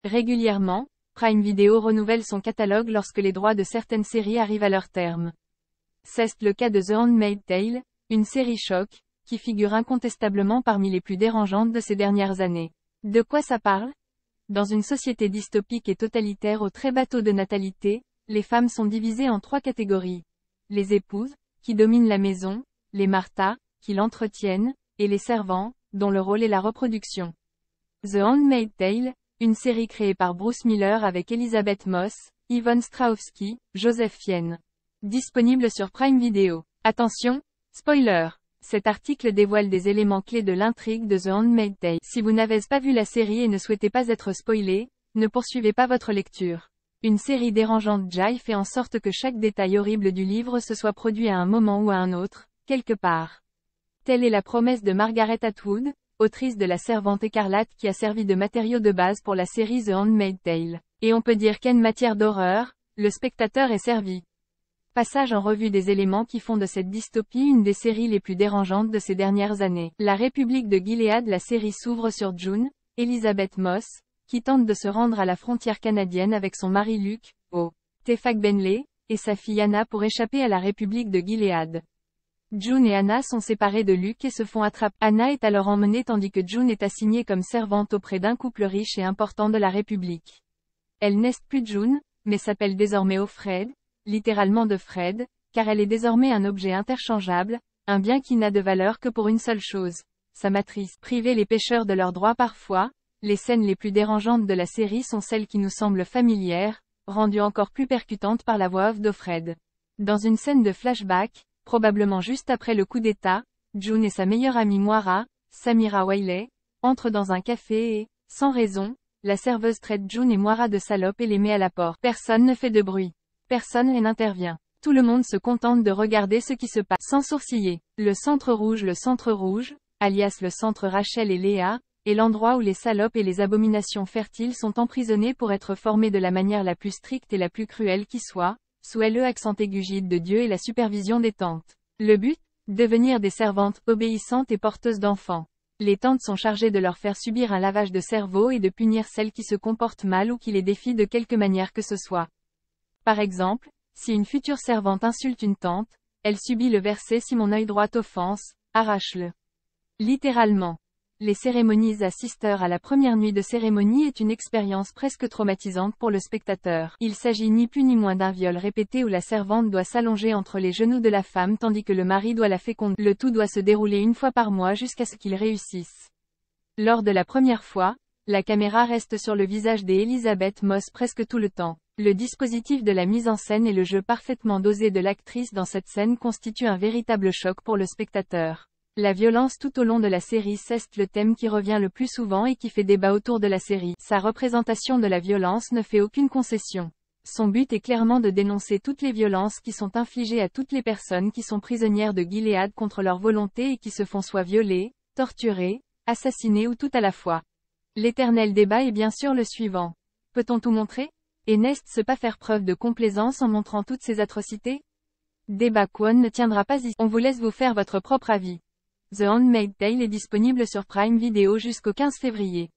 Régulièrement, Prime Video renouvelle son catalogue lorsque les droits de certaines séries arrivent à leur terme. C'est le cas de The Handmaid's Tale, une série choc, qui figure incontestablement parmi les plus dérangeantes de ces dernières années. De quoi ça parle? Dans une société dystopique et totalitaire au très bas taux de natalité, les femmes sont divisées en 3 catégories. Les épouses, qui dominent la maison, les Martha, qui l'entretiennent, et les servants, dont le rôle est la reproduction. The Handmaid's Tale, une série créée par Bruce Miller avec Elisabeth Moss, Yvonne Strahovski, Joseph Fiennes. Disponible sur Prime Video. Attention, spoiler! Cet article dévoile des éléments clés de l'intrigue de The Handmaid's Tale. Si vous n'avez pas vu la série et ne souhaitez pas être spoilé, ne poursuivez pas votre lecture. Une série dérangeante Jai fait en sorte que chaque détail horrible du livre se soit produit à un moment ou à un autre, quelque part. Telle est la promesse de Margaret Atwood, autrice de La Servante écarlate qui a servi de matériau de base pour la série The Handmaid's Tale. Et on peut dire qu'en matière d'horreur, le spectateur est servi. Passage en revue des éléments qui font de cette dystopie une des séries les plus dérangeantes de ces dernières années. La République de Gilead. La série s'ouvre sur June, Elisabeth Moss, qui tente de se rendre à la frontière canadienne avec son mari Luke, au Tefak-Benley, et sa fille Anna pour échapper à la République de Gilead. June et Anna sont séparées de Luke et se font attraper. Anna est alors emmenée tandis que June est assignée comme servante auprès d'un couple riche et important de la République. Elle n'est plus June, mais s'appelle désormais Offred, littéralement de Fred, car elle est désormais un objet interchangeable, un bien qui n'a de valeur que pour une seule chose, sa matrice. Priver les pêcheurs de leurs droits parfois, les scènes les plus dérangeantes de la série sont celles qui nous semblent familières, rendues encore plus percutantes par la voix off d'Offred. Dans une scène de flashback, probablement juste après le coup d'État, June et sa meilleure amie Moira, Samira Wiley, entrent dans un café et, sans raison, la serveuse traite June et Moira de salopes et les met à la porte. Personne ne fait de bruit. Personne n'intervient. Tout le monde se contente de regarder ce qui se passe, sans sourciller. Le centre rouge, alias le centre Rachel et Léa, est l'endroit où les salopes et les abominations fertiles sont emprisonnées pour être formées de la manière la plus stricte et la plus cruelle qui soit, sous le accent aigu de Dieu et la supervision des tantes. Le but? Devenir des servantes obéissantes et porteuses d'enfants. Les tantes sont chargées de leur faire subir un lavage de cerveau et de punir celles qui se comportent mal ou qui les défient de quelque manière que ce soit. Par exemple, si une future servante insulte une tante, elle subit le verset si mon œil droit t'offense, arrache-le. Littéralement. Les cérémonies à Sister à la première nuit de cérémonie est une expérience presque traumatisante pour le spectateur. Il s'agit ni plus ni moins d'un viol répété où la servante doit s'allonger entre les genoux de la femme tandis que le mari doit la féconder. Le tout doit se dérouler une fois par mois jusqu'à ce qu'il réussisse. Lors de la première fois, la caméra reste sur le visage d'Elisabeth Moss presque tout le temps. Le dispositif de la mise en scène et le jeu parfaitement dosé de l'actrice dans cette scène constituent un véritable choc pour le spectateur. La violence tout au long de la série c'est le thème qui revient le plus souvent et qui fait débat autour de la série. Sa représentation de la violence ne fait aucune concession. Son but est clairement de dénoncer toutes les violences qui sont infligées à toutes les personnes qui sont prisonnières de Gilead contre leur volonté et qui se font soit violer, torturer, assassiner ou tout à la fois. L'éternel débat est bien sûr le suivant. Peut-on tout montrer? Et n'est-ce pas faire preuve de complaisance en montrant toutes ces atrocités? Débat Kwon ne tiendra pas ici. On vous laisse vous faire votre propre avis. The Handmaid's Tale est disponible sur Prime Video jusqu'au 15 février.